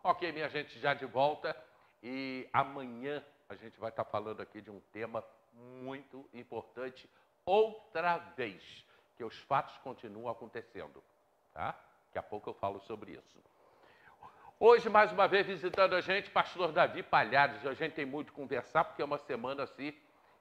Ok, minha gente, já de volta. E amanhã a gente vai estar falando aqui de um tema muito importante outra vez, que os fatos continuam acontecendo, tá? Daqui a pouco eu falo sobre isso. Hoje, mais uma vez, visitando a gente, pastor Davi Palhares. A gente tem muito a conversar, porque é uma semana assim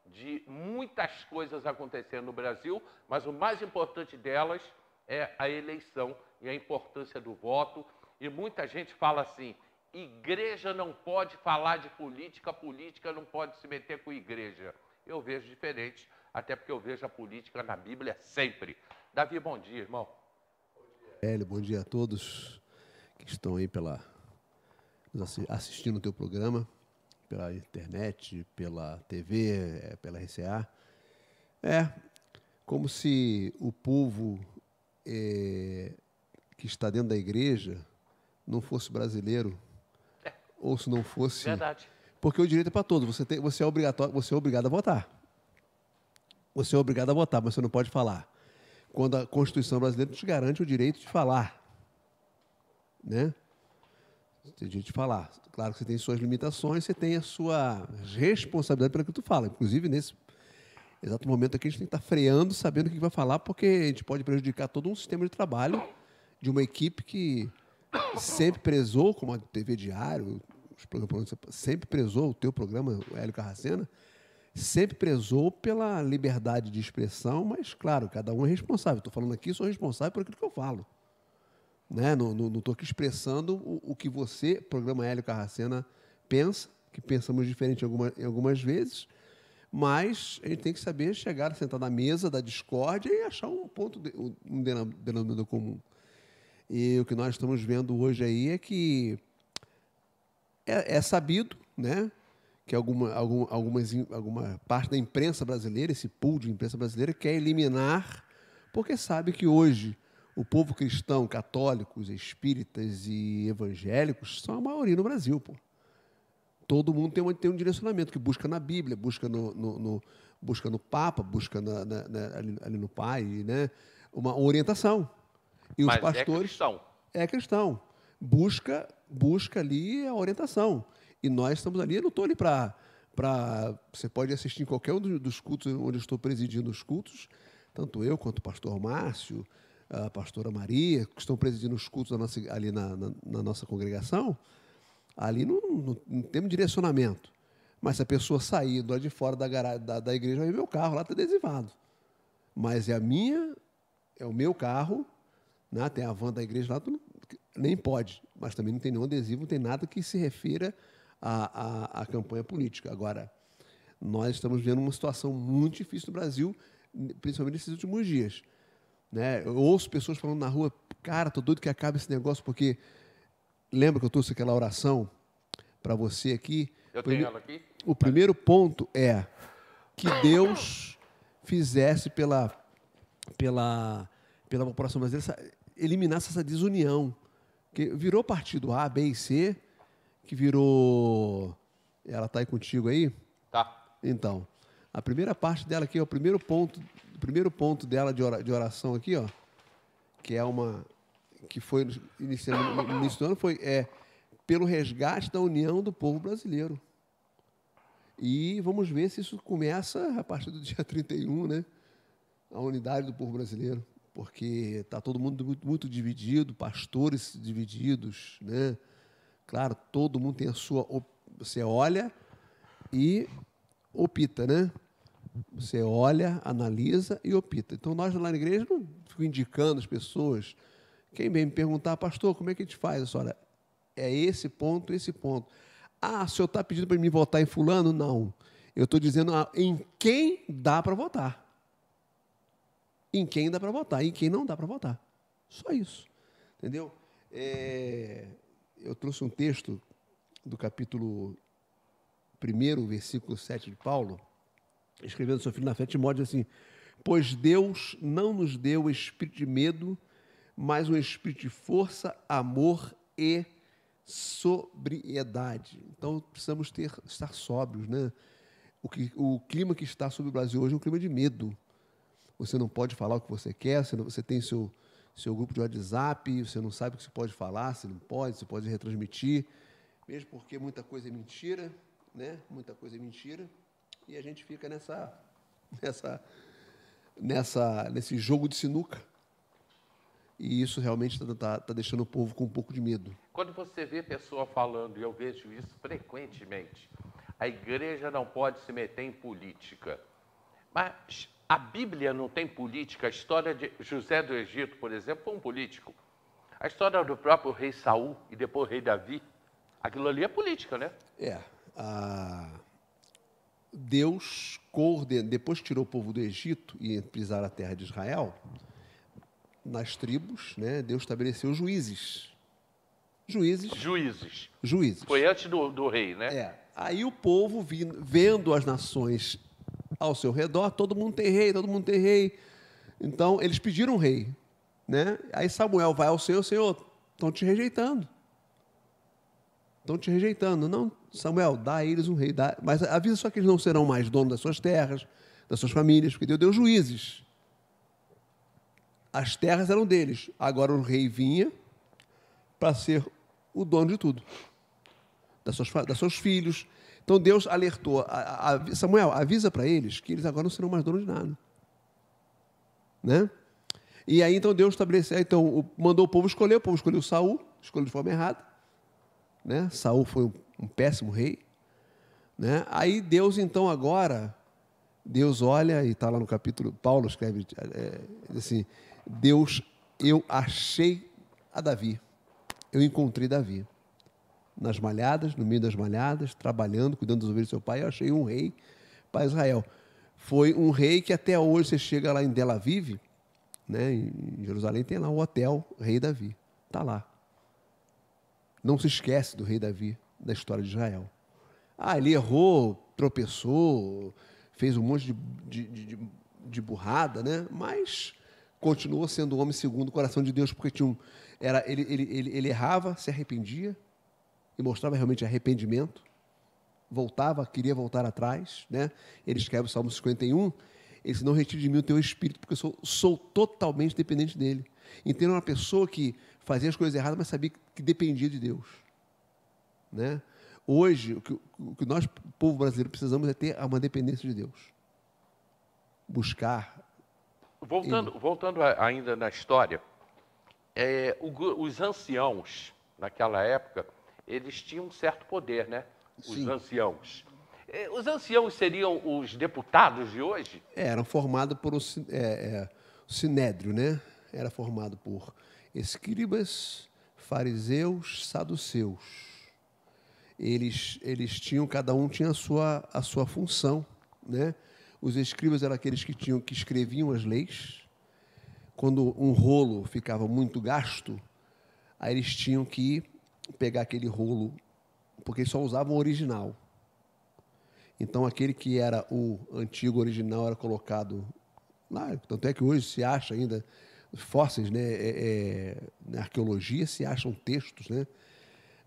de muitas coisas acontecendo no Brasil, mas o mais importante delas é a eleição e a importância do voto. E muita gente fala assim, igreja não pode falar de política, política não pode se meter com igreja. Eu vejo diferente, até porque eu vejo a política na Bíblia sempre. Davi, bom dia, irmão. Hélio, bom dia a todos que estão aí assistindo o teu programa, pela internet, pela TV, pela RCA. É como se o povo que está dentro da igreja não fosse brasileiro, ou se não fosse... Verdade. Porque o direito é para todos, você é obrigado a votar. Você é obrigado a votar, mas você não pode falar. Quando a Constituição brasileira te garante o direito de falar, né? Tem direito de falar. Claro que você tem suas limitações, você tem a sua responsabilidade pelo que tu fala. Inclusive, nesse exato momento aqui, a gente tem que estar freando, sabendo o que vai falar, porque a gente pode prejudicar todo um sistema de trabalho de uma equipe que sempre prezou, como a TV Diário, os programas, sempre prezou, o teu programa, o Hélio Carracena, sempre prezou pela liberdade de expressão, mas, claro, cada um é responsável. Estou falando aqui, sou responsável por aquilo que eu falo. Né? Não estou aqui expressando o que você, programa Hélio Carracena, pensa, que pensamos diferente em algumas vezes, mas a gente tem que saber chegar, sentar na mesa da discórdia e achar um denominador comum. E o que nós estamos vendo hoje aí é que é sabido, né, que alguma parte da imprensa brasileira, esse pool de imprensa brasileira, quer eliminar, porque sabe que hoje o povo cristão, católicos, espíritas e evangélicos são a maioria no Brasil, pô. Todo mundo tem um direcionamento que busca na Bíblia, busca busca no Papa, busca ali no Pai, né, uma orientação. E os Mas pastores... é cristão. É cristão. Busca ali a orientação. E nós estamos ali, eu não estou ali para... Você pode assistir em qualquer um dos cultos onde eu estou presidindo os cultos, tanto eu quanto o pastor Márcio, a pastora Maria, que estão presidindo os cultos ali na nossa congregação, ali não temos direcionamento. Mas se a pessoa sair do lado de fora da igreja, vai ver meu carro, lá está adesivado. Mas é o meu carro, né? Tem a van da igreja lá, nem pode, mas também não tem nenhum adesivo, não tem nada que se refira à campanha política. Agora, nós estamos vendo uma situação muito difícil no Brasil, principalmente nesses últimos dias. Né? Eu ouço pessoas falando na rua, cara, estou doido que acabe esse negócio, porque lembra que eu trouxe aquela oração para você aqui? Eu tenho ela aqui? O primeiro ponto é que Deus fizesse pela população brasileira, eliminasse essa desunião, que virou partido A, B e C, que virou... Ela está aí contigo aí? Tá. Então, a primeira parte dela aqui, o primeiro ponto dela de oração aqui, ó, que foi iniciando no início do ano, foi pelo resgate da união do povo brasileiro. E vamos ver se isso começa a partir do dia 31, né? A unidade do povo brasileiro, porque está todo mundo muito dividido, pastores divididos, né? Claro, todo mundo tem a sua... Você olha e opta, né? Você olha, analisa e opta. Então, nós lá na igreja não fico indicando as pessoas. Quem vem me perguntar, pastor, como é que a gente faz? Olha, é esse ponto, esse ponto. Ah, o senhor está pedindo para mim votar em fulano? Não. Eu estou dizendo em quem dá para votar. Em quem dá para votar, em quem não dá para votar. Só isso. Entendeu? Eu trouxe um texto do capítulo 1, versículo 7 de Paulo, escrevendo seu filho na fé, Timóteo, assim: pois Deus não nos deu o espírito de medo, mas um espírito de força, amor e sobriedade. Então, precisamos estar sóbrios, né? O clima que está sobre o Brasil hoje é um clima de medo. Você não pode falar o que você quer, você tem seu seu grupo de WhatsApp, você não sabe o que você pode falar, se não pode, você pode retransmitir, mesmo porque muita coisa é mentira, né? Muita coisa é mentira, e a gente fica nesse jogo de sinuca. E isso realmente está deixando o povo com um pouco de medo. Quando você vê pessoa falando, e eu vejo isso frequentemente, a igreja não pode se meter em política. Mas a Bíblia não tem política. A história de José do Egito, por exemplo, foi um político. A história do próprio rei Saul e depois o rei Davi, aquilo ali é política, né? Deus, depois que tirou o povo do Egito e pisaram a terra de Israel, nas tribos, né, Deus estabeleceu juízes. Juízes. Foi antes do rei, né? Aí o povo, vendo as nações ao seu redor, todo mundo tem rei. Então, eles pediram um rei. Né? Aí Samuel vai ao Senhor, estão te rejeitando. Não, Samuel, dá a eles um rei. Mas avisa só que eles não serão mais donos das suas terras, das suas famílias, porque Deus deu juízes. As terras eram deles. Agora o rei vinha para ser o dono de tudo. Das seus filhos. Então Deus alertou. Samuel, avisa para eles que eles agora não serão mais donos de nada. Né? E aí então Deus estabeleceu, mandou o povo escolheu Saul, escolheu de forma errada. Né? Saul foi um péssimo rei. Né? Aí Deus então agora, Deus olha, e está lá no capítulo, Paulo escreve assim, Deus, eu achei a Davi, eu encontrei Davi. Nas malhadas, no meio das malhadas, trabalhando, cuidando das ovelhas do seu pai, eu achei um rei para Israel. Foi um rei que até hoje você chega lá em Tel Aviv, né, em Jerusalém, tem lá o hotel Rei Davi. Está lá. Não se esquece do rei Davi, da história de Israel. Ele errou, tropeçou, fez um monte de burrada, né? Mas continuou sendo um homem segundo o coração de Deus, porque ele errava, se arrependia, e mostrava realmente arrependimento, queria voltar atrás, né? Ele escreve o Salmo 51, ele disse, não retire de mim o teu espírito, porque eu sou totalmente dependente dele. Então, era uma pessoa que fazia as coisas erradas, mas sabia que dependia de Deus. Né? Hoje, o que nós, povo brasileiro, precisamos é ter uma dependência de Deus. Buscar. Voltando ainda na história, os anciãos, naquela época, eles tinham um certo poder, né? Os anciãos. Os anciãos seriam os deputados de hoje? Eram formados por o Sinédrio, né? Era formado por escribas, fariseus, saduceus. Eles tinham, cada um tinha a sua função, né? Os escribas eram aqueles que escreviam as leis. Quando um rolo ficava muito gasto, aí eles tinham que pegar aquele rolo, porque eles só usavam o original. Então, aquele que era o antigo original era colocado lá. Tanto é que hoje se acha ainda fósseis, né? Na arqueologia se acham textos, né?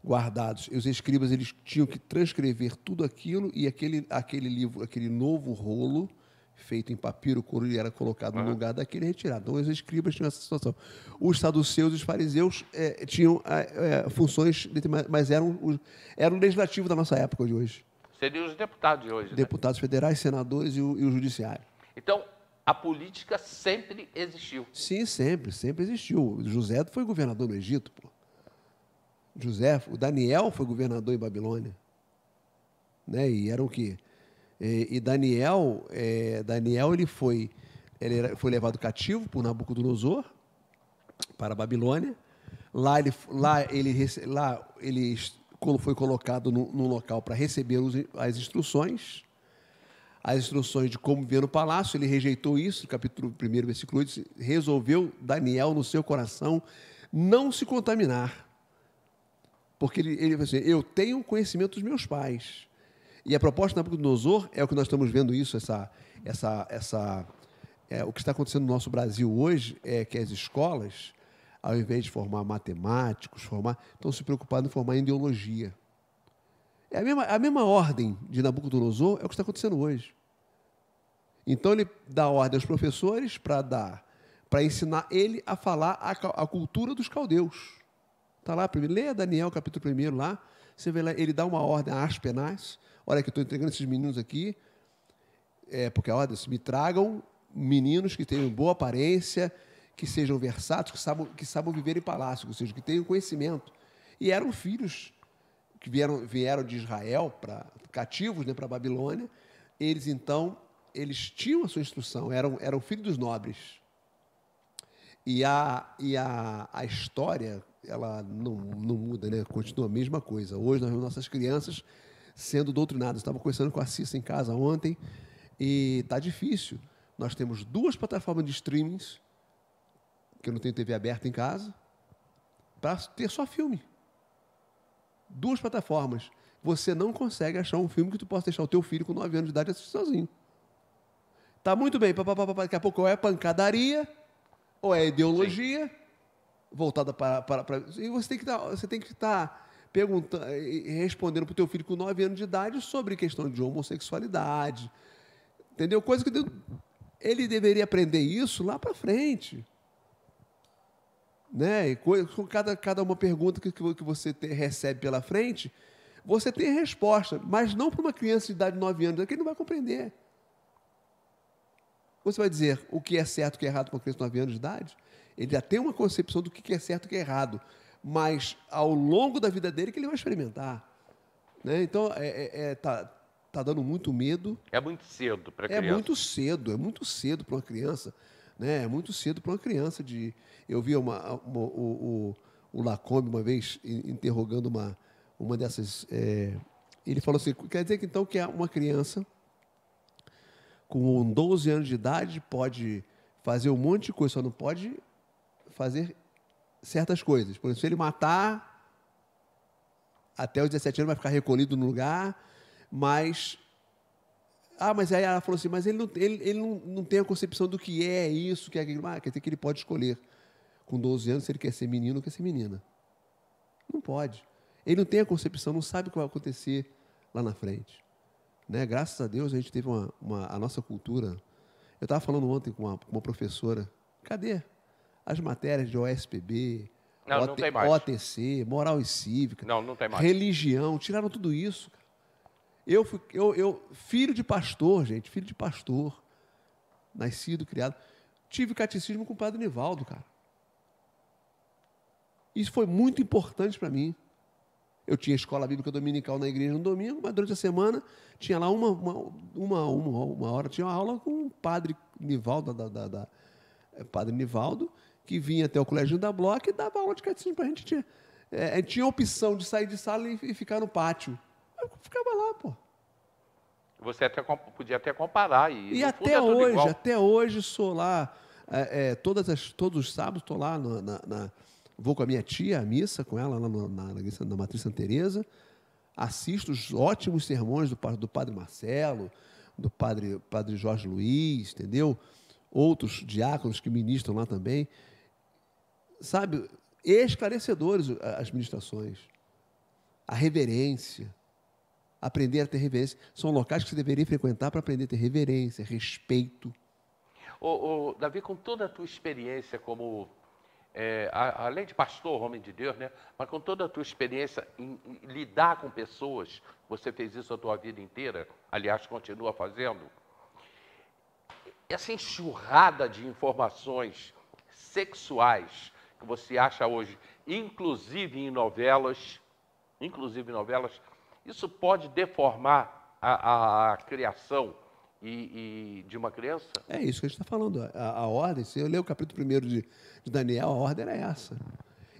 Guardados. E os escribas eles tinham que transcrever tudo aquilo e aquele livro, aquele novo rolo feito em papiro, couro, era colocado no lugar daquele retirado. Então, os escribas tinham essa situação. Os saduceus e os fariseus tinham funções, mas eram o legislativo da nossa época de hoje. Seriam os deputados de hoje, Deputados federais, senadores e o judiciário. Então, a política sempre existiu. Sim, sempre existiu. José foi governador no Egito, pô. O Daniel foi governador em Babilônia. Né? E era o quê? E Daniel ele foi levado cativo por Nabucodonosor para a Babilônia. Lá ele foi colocado num local para receber as instruções de como viver no palácio. Ele rejeitou isso, no capítulo 1, versículo 8, resolveu Daniel no seu coração não se contaminar. Porque ele falou assim, eu tenho conhecimento dos meus pais. E a proposta de Nabucodonosor é o que nós estamos vendo isso, o que está acontecendo no nosso Brasil hoje é que as escolas, ao invés de formar matemáticos, estão se preocupando em formar ideologia. A mesma ordem de Nabucodonosor é o que está acontecendo hoje. Então, ele dá ordem aos professores para para ensinar ele a falar a cultura dos caldeus. Está lá, leia Daniel, capítulo 1 lá, você vê lá, ele dá uma ordem a Aspenaz, olha que eu estou entregando esses meninos aqui, porque a ordem é: me tragam meninos que tenham boa aparência, que sejam versáteis, que saibam viver em palácio, ou seja, que tenham conhecimento. E eram filhos que vieram de Israel, cativos, né, para a Babilônia. Eles, então, eles tinham a sua instrução, eram filhos dos nobres. E a história, ela não muda, né? Continua a mesma coisa. Hoje nós vemos nossas crianças sendo doutrinadas. Estava conversando com a Cissa em casa ontem e está difícil. Nós temos 2 plataformas de streamings, que eu não tenho TV aberta em casa, para ter só filme. 2 plataformas. Você não consegue achar um filme que tu possa deixar o teu filho com 9 anos de idade assistir sozinho. Tá muito bem, daqui a pouco ou é pancadaria, ou é ideologia, sim, voltada para... E você tem que estar perguntando, respondendo para o teu filho com 9 anos de idade sobre questão de homossexualidade. Entendeu? Coisa que ele deveria aprender isso lá para frente. Né? E com cada uma pergunta que você recebe pela frente, você tem a resposta, mas não para uma criança de idade de 9 anos, que ele não vai compreender. Você vai dizer o que é certo e o que é errado para uma criança de 9 anos de idade? Ele já tem uma concepção do que é certo e o que é errado, mas ao longo da vida dele que ele vai experimentar. Né? Então, tá dando muito medo. É muito cedo para a criança. É muito cedo para uma criança. Né? É muito cedo para uma criança. Eu vi o Lacombe uma vez interrogando uma dessas... ele falou assim, quer dizer que então que uma criança com 12 anos de idade pode fazer um monte de coisa, só não pode fazer certas coisas. Por exemplo, se ele matar, até os 17 anos vai ficar recolhido no lugar, mas... mas aí ela falou assim, mas ele não tem a concepção do que é isso, que é aquilo. Quer dizer que ele pode escolher, com 12 anos, se ele quer ser menino ou quer ser menina. Não pode. Ele não tem a concepção, não sabe o que vai acontecer lá na frente. Né? Graças a Deus, a gente teve a nossa cultura. Eu estava falando ontem com uma professora, cadê as matérias de OSPB, não tem mais. OTC, moral e cívica, não tem mais. Religião, tiraram tudo isso, cara. Eu, filho de pastor, gente, filho de pastor, nascido, criado, tive catecismo com o padre Nivaldo, cara. Isso foi muito importante para mim. Eu tinha escola bíblica dominical na igreja no domingo, mas durante a semana tinha lá uma hora, tinha uma aula com o padre Nivaldo, padre Nivaldo, que vinha até o colégio da Bloch e dava aula de catecismo para a gente. Tinha a opção de sair de sala e ficar no pátio. Eu ficava lá, pô. Você podia até comparar. E até hoje sou lá, todos os sábados estou lá, vou com a minha tia à missa, com ela lá na Matriz Santa Teresa, assisto os ótimos sermões do padre Marcelo, do padre Jorge Luiz, entendeu? Outros diáconos que ministram lá também. Sabe, esclarecedores as ministrações. A reverência. Aprender a ter reverência. São locais que você deveria frequentar para aprender a ter reverência, respeito. Davi, com toda a tua experiência como, além de pastor, homem de Deus, né? Mas com toda a tua experiência em lidar com pessoas, você fez isso a tua vida inteira, aliás, continua fazendo. Essa enxurrada de informações sexuais que você acha hoje, inclusive em novelas, isso pode deformar a criação de uma criança? É isso que a gente está falando. A ordem, se eu ler o capítulo 1 de Daniel, a ordem era essa.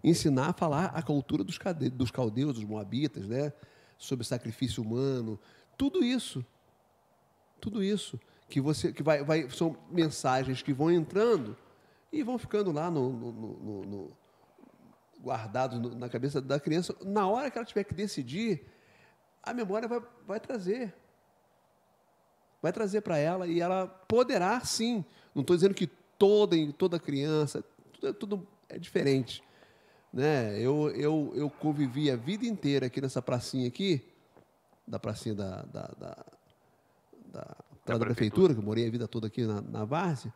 Ensinar a falar a cultura dos caldeus, dos moabitas, né? Sobre sacrifício humano, tudo isso. Tudo isso. São mensagens que vão entrando e vão ficando lá guardados na cabeça da criança. Na hora que ela tiver que decidir, a memória vai trazer. Vai trazer para ela e ela poderá, sim. Não estou dizendo que toda criança, tudo é diferente. Né? Eu convivi a vida inteira aqui nessa pracinha aqui, da pracinha da prefeitura, que eu morei a vida toda aqui na Várzea,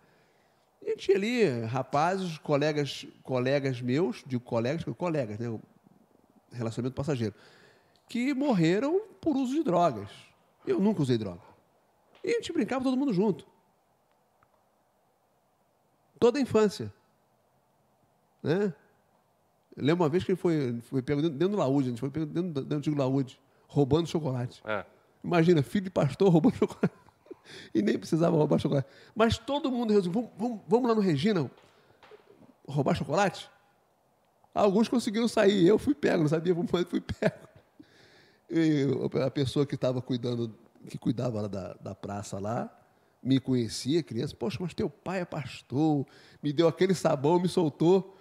e tinha ali rapazes, colegas meus, digo colegas, né? Relacionamento passageiro, que morreram por uso de drogas. Eu nunca usei droga. E a gente brincava todo mundo junto. Toda a infância. Né? Eu lembro uma vez que ele foi pego dentro do laúde, a gente foi pego dentro do antigo laúde, roubando chocolate. É. Imagina, filho de pastor roubando chocolate. E nem precisava roubar chocolate. Mas todo mundo resolveu, vamos lá no Regina roubar chocolate? Alguns conseguiram sair, eu fui pego, não sabia, mas fui pego. E a pessoa que estava que cuidava lá da praça lá, me conhecia, criança, poxa, mas teu pai é pastor, me deu aquele sabão, me soltou.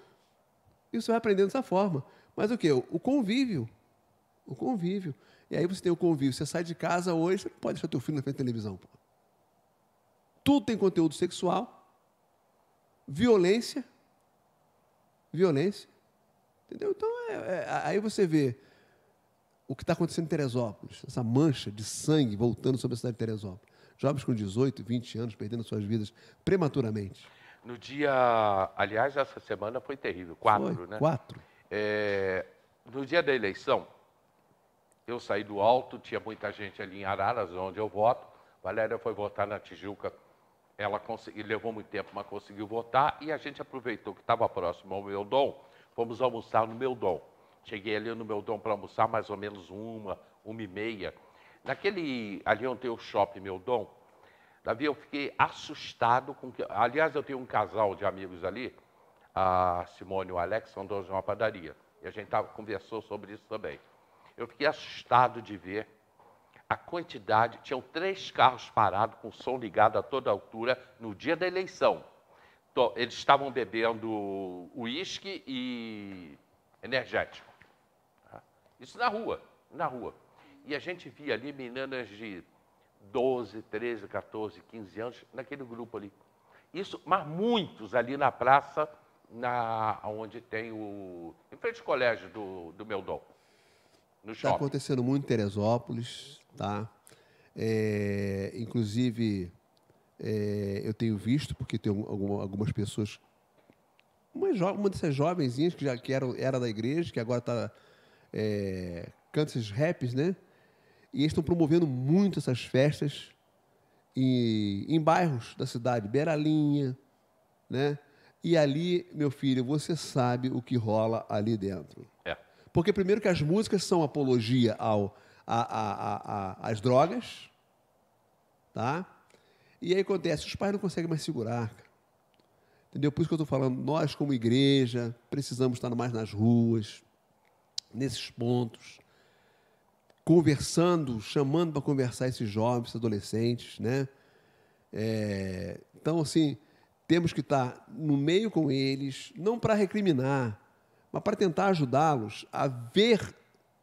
Isso vai aprendendo dessa forma. Mas o quê? O convívio. O convívio. E aí você tem o convívio. Você sai de casa hoje, você não pode deixar teu filho na frente da televisão. Pô. Tudo tem conteúdo sexual, violência. Entendeu? Então, aí você vê o que está acontecendo em Teresópolis, essa mancha de sangue voltando sobre a cidade de Teresópolis. Jovens com 18, 20 anos perdendo suas vidas prematuramente. No dia... Aliás, essa semana foi terrível. 4, né? 4. No dia da eleição, eu saí do alto, tinha muita gente ali em Araras, onde eu voto. Valéria foi votar na Tijuca. Ela levou muito tempo, mas conseguiu votar. E a gente aproveitou que estava próximo ao Meudon. Fomos almoçar no Meudon. Cheguei ali no Meudon para almoçar mais ou menos 1h30. Ali onde tem o shopping Meudon, Davi, eu fiquei assustado com que... Aliás, eu tenho um casal de amigos ali, a Simone e o Alex, são donos de uma padaria. E a gente conversou sobre isso também. Eu fiquei assustado de ver a quantidade... Tinham 3 carros parados com som ligado a toda altura no dia da eleição. Eles estavam bebendo uísque e energético. Isso na rua. E a gente via ali meninas de 12, 13, 14, 15 anos, naquele grupo ali. Isso, mas muitos ali na praça, onde tem em frente ao colégio do Meudon, no shopping. Está acontecendo muito em Teresópolis, tá? Inclusive, eu tenho visto, porque tem algumas pessoas, uma dessas jovenzinhas que era da igreja, que agora canta esses raps, né? E eles estão promovendo muito essas festas em bairros da cidade, Beiralinha, né? E ali, meu filho, você sabe o que rola ali dentro. Porque primeiro que as músicas são apologia às drogas, tá? E aí acontece, os pais não conseguem mais segurar, cara. Entendeu? Por isso que eu estou falando, nós como igreja precisamos estar mais nas ruas, nesses pontos, conversando, chamando para conversar esses jovens, esses adolescentes, né? Então, assim, temos que estar no meio com eles, não para recriminar, mas para tentar ajudá-los a ver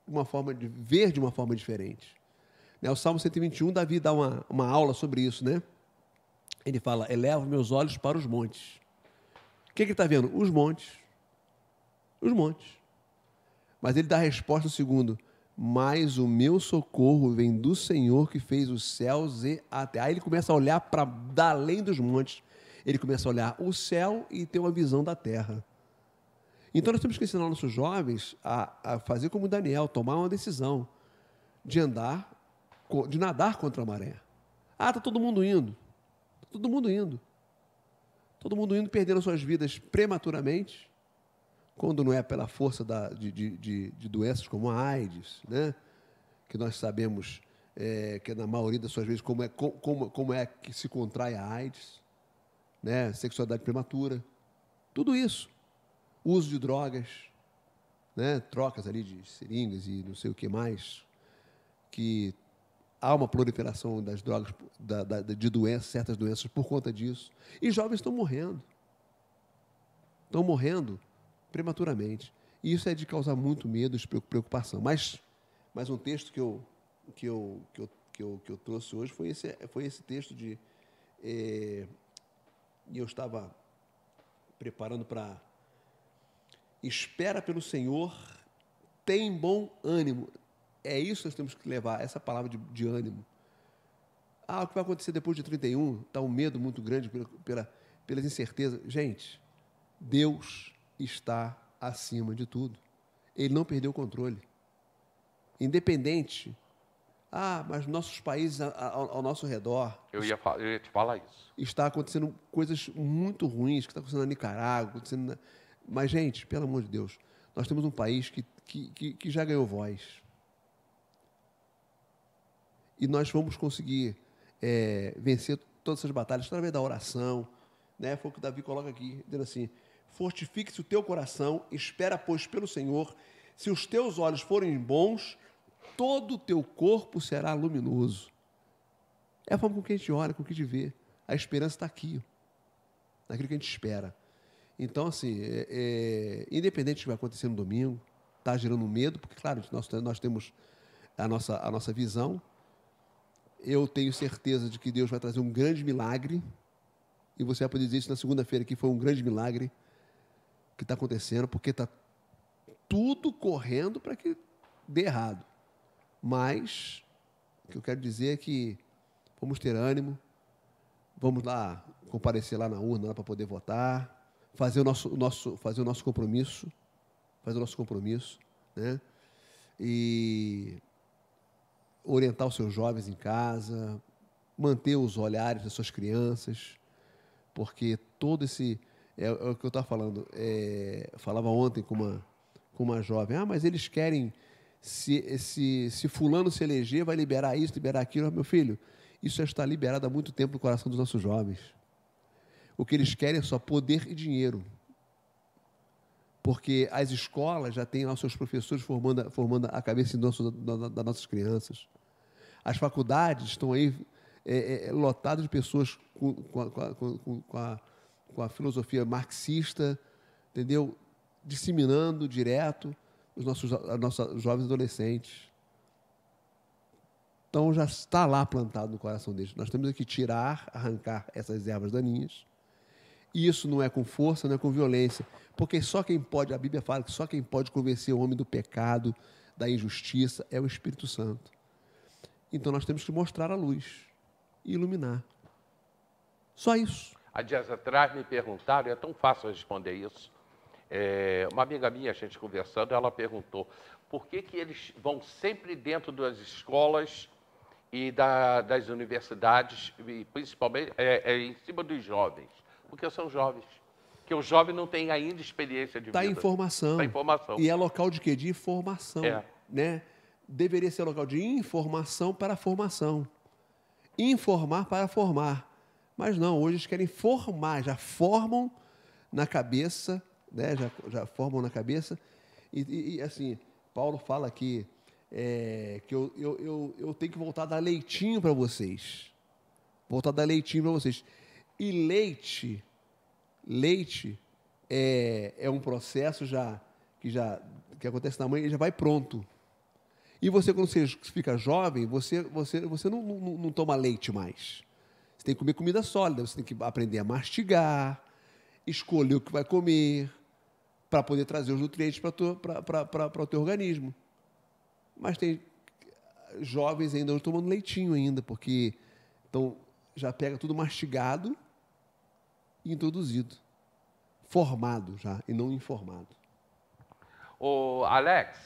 de uma forma diferente. Né? O Salmo 121, Davi dá uma aula sobre isso, né? Ele fala, elevo meus olhos para os montes. O que ele está vendo? Os montes. Os montes. Mas ele dá a resposta no segundo, mas o meu socorro vem do Senhor que fez os céus e a terra. Aí ele começa a olhar para além dos montes. Ele começa a olhar o céu e ter uma visão da terra. Então nós temos que ensinar nossos jovens a fazer como Daniel, tomar uma decisão de nadar contra a maré. Está todo mundo indo. Todo mundo indo. Todo mundo indo, perdendo suas vidas prematuramente, quando não é pela força de doenças como a AIDS, né? Que nós sabemos que na maioria das suas vezes como é que se contrai a AIDS, né? Sexualidade prematura, tudo isso, uso de drogas, né? Trocas ali de seringas e não sei o que mais, que há uma proliferação das drogas, de doenças, certas doenças por conta disso, e jovens estão morrendo prematuramente. E isso é de causar muito medo e preocupação. Mas um texto que eu trouxe hoje foi esse texto de... E eu estava preparando para... Espera pelo Senhor, tem bom ânimo. É isso que nós temos que levar, essa palavra de ânimo. O que vai acontecer depois de 31? Está um medo muito grande pelas incertezas. Gente, Deus está acima de tudo. Ele não perdeu o controle. Independente. Mas nossos países ao nosso redor... Eu ia te falar isso. Está acontecendo coisas muito ruins, que está acontecendo na Nicarágua, Mas, gente, pelo amor de Deus, nós temos um país que já ganhou voz. E nós vamos conseguir vencer todas essas batalhas através da oração, né? Foi o que o Davi coloca aqui, dizendo assim: fortifique-se o teu coração, espera, pois, pelo Senhor. Se os teus olhos forem bons, todo o teu corpo será luminoso. É a forma com que a gente olha, com que a gente vê. A esperança está aqui, naquilo que a gente espera. Então, assim, independente do que vai acontecer no domingo, está gerando medo, porque, claro, nós temos a nossa visão. Eu tenho certeza de que Deus vai trazer um grande milagre, e você vai poder dizer isso na segunda-feira, que foi um grande milagre que está acontecendo, porque está tudo correndo para que dê errado. Mas o que eu quero dizer é que vamos ter ânimo, vamos lá comparecer lá na urna para poder votar, fazer o nosso compromisso, né? E orientar os seus jovens em casa, manter os olhares das suas crianças, porque todo esse... É o que eu estava falando. Falava ontem com uma jovem. Mas eles querem... Se fulano se eleger, vai liberar isso, liberar aquilo. Meu filho, isso já está liberado há muito tempo no coração dos nossos jovens. O que eles querem é só poder e dinheiro. Porque as escolas já têm lá os seus professores formando a cabeça das nossas crianças. As faculdades estão aí lotadas de pessoas com a filosofia marxista, entendeu? Disseminando direto os nossos jovens adolescentes. Então, já está lá plantado no coração deles. Nós temos que arrancar essas ervas daninhas. E isso não é com força, não é com violência. Porque a Bíblia fala que só quem pode convencer o homem do pecado, da injustiça, é o Espírito Santo. Então, nós temos que mostrar a luz e iluminar. Só isso. Há dias atrás me perguntaram, é tão fácil responder isso. Uma amiga minha, a gente conversando, ela perguntou por que eles vão sempre dentro das escolas e das universidades, e principalmente em cima dos jovens. Porque são jovens. Porque o jovem não tem ainda experiência de vida. Está em formação. Está em formação. E é local de quê? De informação. Né? Deveria ser local de informação para formação. Informar para formar. Mas não, hoje eles querem formar, já formam na cabeça, né? já formam na cabeça. E assim, Paulo fala aqui que eu tenho que voltar a dar leitinho para vocês. Voltar a dar leitinho para vocês. E leite é um processo que acontece na mãe, ele já vai pronto. E você, quando você fica jovem, você não toma leite mais. Você tem que comer comida sólida, você tem que aprender a mastigar, escolher o que vai comer, para poder trazer os nutrientes para o teu organismo. Mas tem jovens ainda tomando leitinho ainda, porque então, já pega tudo mastigado e introduzido. Formado já, e não informado. Ô, Alex.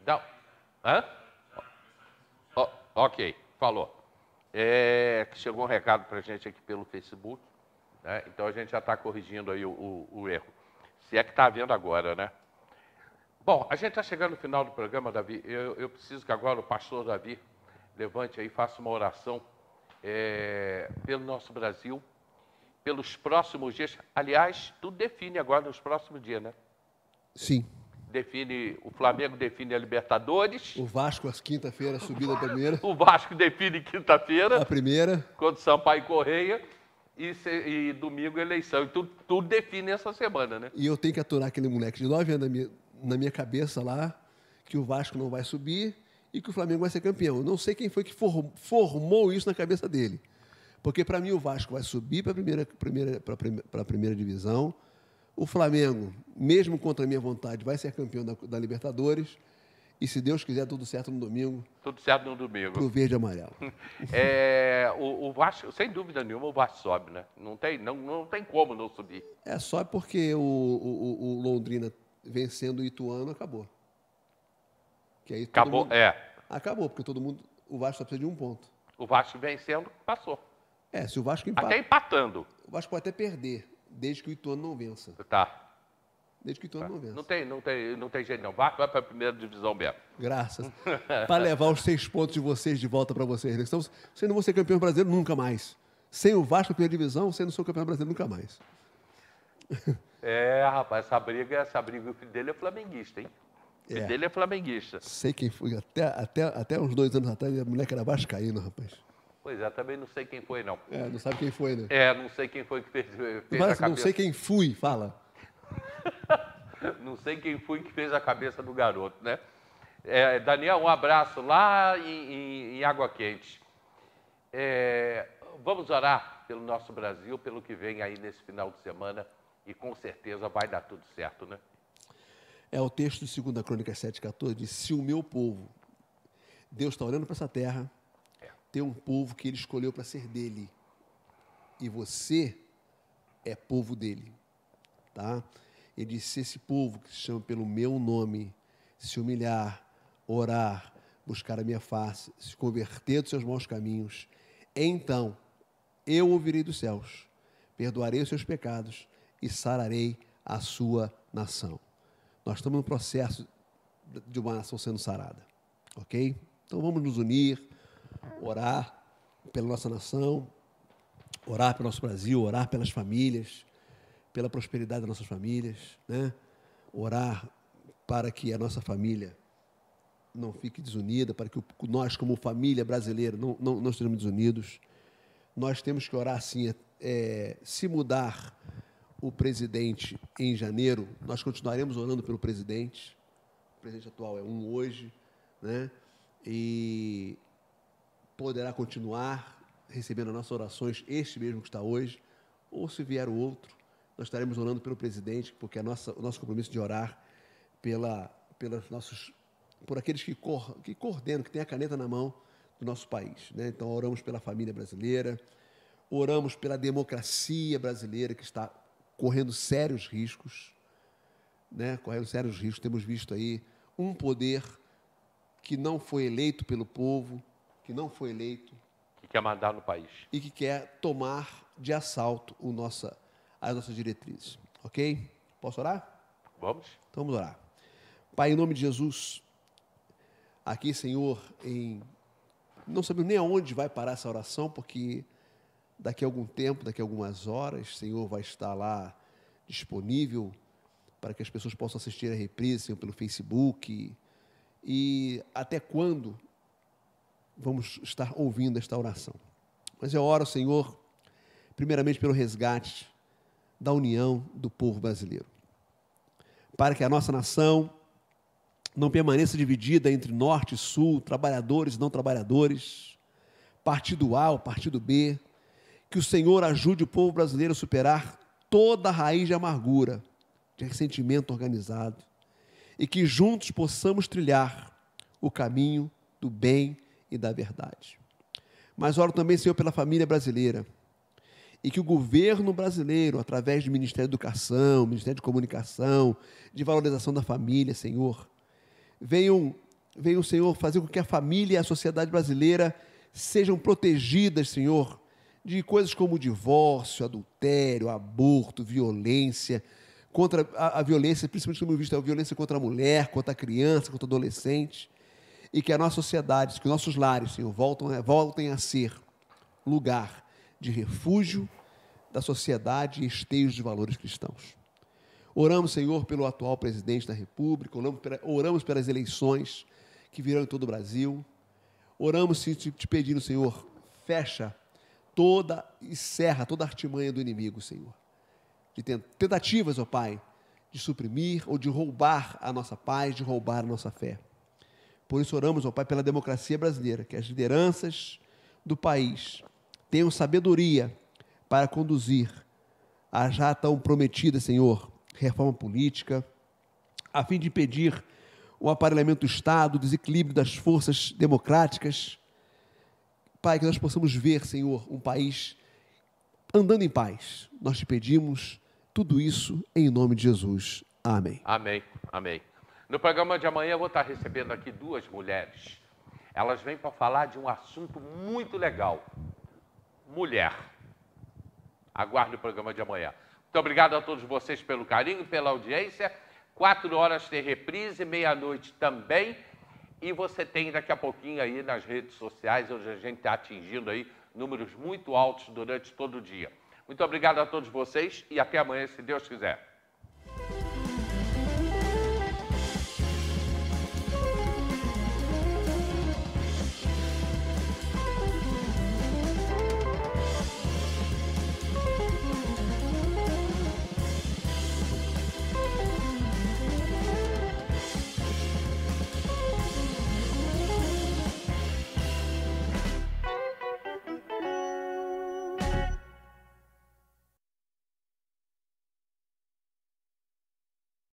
Não. Hã? Ok, falou. Chegou um recado para a gente aqui pelo Facebook, né? Então a gente já está corrigindo aí o erro. Se é que está vendo agora, né? Bom, a gente está chegando no final do programa, Davi. Eu preciso que agora o pastor Davi levante aí e faça uma oração pelo nosso Brasil, pelos próximos dias. Aliás, tudo define agora nos próximos dias, né? Sim. O Flamengo define a Libertadores. O Vasco, às quinta-feira, subida da primeira. O Vasco define quinta-feira. A primeira. Contra o Sampaio Correia. E domingo, eleição. E tudo define essa semana, né? E eu tenho que aturar aquele moleque de 9 anos na minha cabeça lá, que o Vasco não vai subir e que o Flamengo vai ser campeão. Eu não sei quem foi que formou isso na cabeça dele. Porque, para mim, o Vasco vai subir para a primeira divisão. O Flamengo, mesmo contra a minha vontade, vai ser campeão da Libertadores. E se Deus quiser, tudo certo no domingo, Tudo certo no domingo. pro verde e amarelo. O Vasco, sem dúvida nenhuma, o Vasco sobe, né? Não tem como não subir. É só porque o Londrina vencendo o Ituano acabou. Que aí todo Acabou, mundo... Acabou, porque todo mundo... O Vasco só precisa de um ponto. o Vasco vencendo, passou. Se o Vasco empata... Até empatando. O Vasco pode até perder, desde que o Ituano não vença. Tá. Desde que o Ituano não vença. Não tem jeito não. Vasco vai para a primeira divisão mesmo. Graças. Para levar os 6 pontos de vocês de volta para vocês. Né? Então, vocês não vão ser campeão brasileiro nunca mais. Sem o Vasco na primeira divisão, vocês não são campeão brasileiro nunca mais. Rapaz, essa briga, o filho dele é flamenguista, hein? O filho dele é flamenguista. Sei quem foi. Até uns 2 anos atrás, a mulher que era vascaína, rapaz. Pois é, também não sei quem foi, não. Não sabe quem foi, né? Não sei quem foi que fez Mas, a cabeça. não sei quem fui, fala. Não sei quem foi que fez a cabeça do garoto, né? Daniel, um abraço lá em Água Quente. Vamos orar pelo nosso Brasil, pelo que vem aí nesse final de semana, e com certeza vai dar tudo certo, né? O texto de 2 Crônicas 7,14 diz: se o meu povo, Deus está olhando para essa terra, tem um povo que ele escolheu para ser dele, e você é povo dele, tá? Ele disse: se esse povo que se chama pelo meu nome se humilhar, orar, buscar a minha face, se converter dos seus maus caminhos, então eu ouvirei dos céus, perdoarei os seus pecados e sararei a sua nação. Nós estamos no processo de uma nação sendo sarada, ok? Então vamos nos unir, orar pela nossa nação, orar pelo nosso Brasil, orar pelas famílias, pela prosperidade das nossas famílias, né? Orar para que a nossa família não fique desunida, para que nós, como família brasileira, não estejamos desunidos. Nós temos que orar, sim, se mudar o presidente em janeiro, nós continuaremos orando pelo presidente. O presidente atual é um hoje, né? E poderá continuar recebendo as nossas orações, este mesmo que está hoje, ou se vier o outro, nós estaremos orando pelo presidente, porque o nosso compromisso de orar por aqueles que coordenam, que têm a caneta na mão do nosso país, né? Então, oramos pela família brasileira, oramos pela democracia brasileira, que está correndo sérios riscos, né? Temos visto aí um poder que não foi eleito pelo povo, que quer mandar no país. E que quer tomar de assalto as nossas diretrizes. Ok? Posso orar? Vamos? Então vamos orar. Pai, em nome de Jesus, aqui, Senhor, não sabemos nem aonde vai parar essa oração, porque daqui a algum tempo, daqui a algumas horas, Senhor, vai estar lá disponível para que as pessoas possam assistir a reprise, Senhor, pelo Facebook. E até quando vamos estar ouvindo esta oração? Mas eu oro, Senhor, primeiramente pelo resgate da união do povo brasileiro, para que a nossa nação não permaneça dividida entre norte e sul, trabalhadores e não trabalhadores, partido A ou partido B, que o Senhor ajude o povo brasileiro a superar toda a raiz de amargura, de ressentimento organizado, e que juntos possamos trilhar o caminho do bem e da verdade. Mas oro também, Senhor, pela família brasileira, e que o governo brasileiro, através do Ministério da Educação, Ministério de Comunicação, de valorização da família, Senhor, venham, Senhor, fazer com que a família e a sociedade brasileira sejam protegidas, Senhor, de coisas como divórcio, adultério, aborto, violência, contra a violência, principalmente como visto, a violência contra a mulher, contra a criança, contra o adolescente, e que a nossa sociedade, que nossos lares, Senhor, voltem a ser lugar de refúgio da sociedade e esteio de valores cristãos. Oramos, Senhor, pelo atual presidente da República, oramos pelas eleições que virão em todo o Brasil, oramos te pedindo, Senhor, encerra toda a artimanha do inimigo, Senhor, de tentativas, ó Pai, de suprimir ou de roubar a nossa paz, de roubar a nossa fé. Por isso oramos, ó Pai, pela democracia brasileira, que as lideranças do país tenham sabedoria para conduzir a já tão prometida, Senhor, reforma política, a fim de impedir o aparelhamento do Estado, o desequilíbrio das forças democráticas. Pai, que nós possamos ver, Senhor, um país andando em paz. Nós te pedimos tudo isso em nome de Jesus. Amém. Amém, amém. No programa de amanhã eu vou estar recebendo aqui 2 mulheres. Elas vêm para falar de um assunto muito legal. Mulher. Aguarde o programa de amanhã. Muito obrigado a todos vocês pelo carinho, pela audiência. 4 horas tem reprise, meia-noite também. E você tem daqui a pouquinho aí nas redes sociais, onde a gente está atingindo aí números muito altos durante todo o dia. Muito obrigado a todos vocês e até amanhã, se Deus quiser.